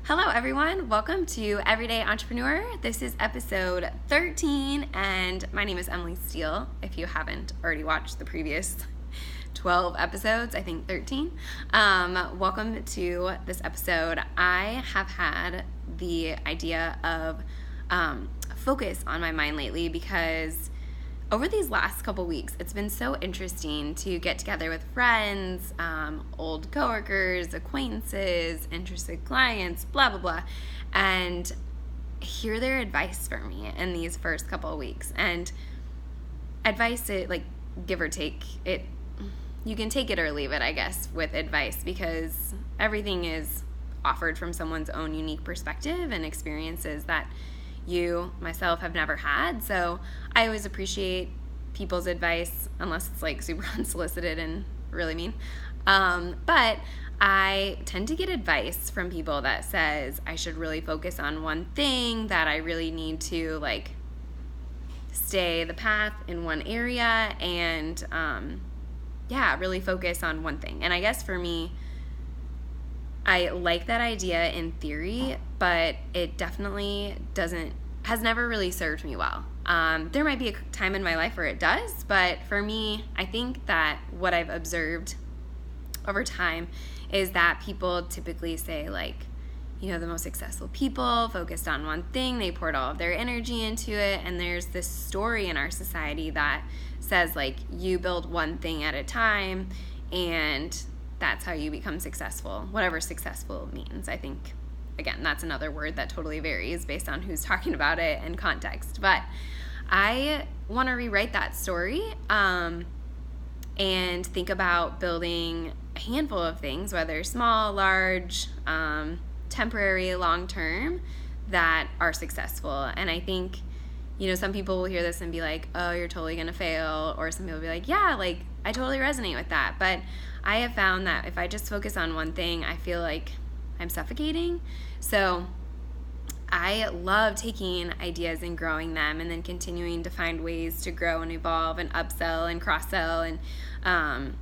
Hello everyone, welcome to Everyday Entrepreneur. This is episode 13 and my name is Emily Steele. If you haven't already watched the previous 12 episodes, I think 13. Welcome to this episode. I have had the idea of focus on my mind lately because over these last couple weeks, it's been so interesting to get together with friends, old coworkers, acquaintances, interested clients, blah, blah, blah, and hear their advice for me in these first couple of weeks. And advice, give or take, you can take it or leave it, I guess, with advice because everything is offered from someone's own unique perspective and experiences that myself, have never had. So I always appreciate people's advice, unless it's super unsolicited and really mean. But I tend to get advice from people that says I should really focus on one thing, that I really need to stay the path in one area and really focus on one thing. And I guess for me, I like that idea in theory, but it definitely has never really served me well. There might be a time in my life where it does, but for me, I think that what I've observed over time is that people typically say the most successful people focused on one thing, they poured all of their energy into it, and there's this story in our society that says you build one thing at a time and that's how you become successful, whatever successful means. I think, again, that's another word that totally varies based on who's talking about it and context. But I want to rewrite that story and think about building a handful of things, whether small, large, temporary, long-term, that are successful. And I think, some people will hear this and be like, oh, you're totally going to fail. Or some people will be like, yeah, I totally resonate with that. But I have found that if I just focus on one thing, I feel like I'm suffocating. So I love taking ideas and growing them and then continuing to find ways to grow and evolve and upsell and cross-sell and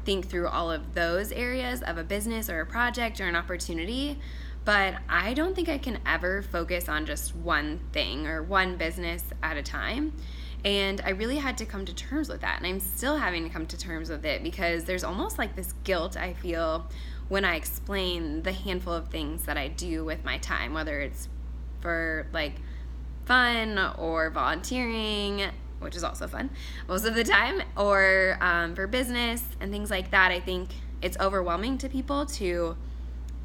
think through all of those areas of a business or a project or an opportunity. But I don't think I can ever focus on just one thing or one business at a time. And I really had to come to terms with that. And I'm still having to come to terms with it because there's almost this guilt I feel when I explain the handful of things that I do with my time, whether it's for fun or volunteering, which is also fun most of the time, or for business and things like that. I think it's overwhelming to people to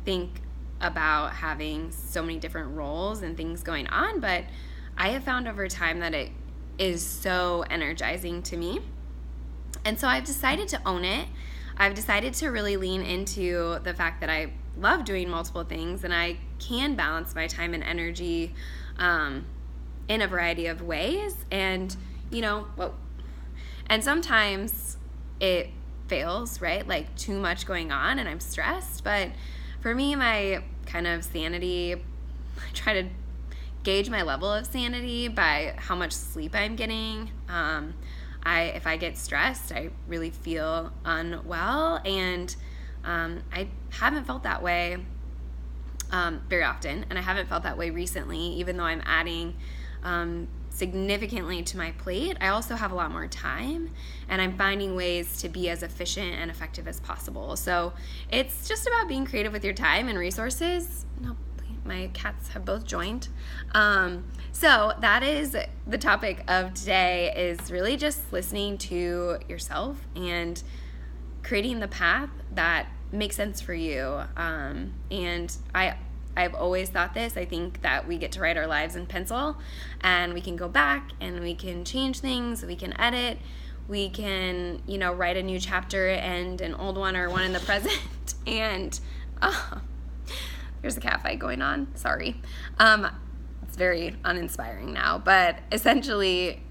think about having so many different roles and things going on, but I have found over time that it is so energizing to me. And so I've decided to own it. I've decided to really lean into the fact that I love doing multiple things and I can balance my time and energy in a variety of ways. And, and sometimes it fails, right? Too much going on and I'm stressed. But for me, my kind of sanity, I try to gauge my level of sanity by how much sleep I'm getting. If I get stressed, I really feel unwell, and I haven't felt that way very often, and I haven't felt that way recently, even though I'm adding significantly to my plate. I also have a lot more time, and I'm finding ways to be as efficient and effective as possible. So it's just about being creative with your time and resources. No, my cats have both joined. So that is the topic of today, is really just listening to yourself and creating the path that makes sense for you. And I've always thought this. I think that we get to write our lives in pencil, and we can go back and we can change things, we can edit, we can, write a new chapter and an old one or one in the present. And there's a cat fight going on. Sorry. It's very uninspiring now, but essentially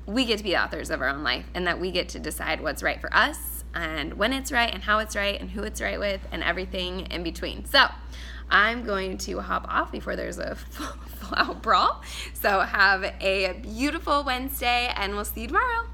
we get to be authors of our own life, and that we get to decide what's right for us and when it's right and how it's right and who it's right with and everything in between. So I'm going to hop off before there's a full-out brawl. So have a beautiful Wednesday, and we'll see you tomorrow.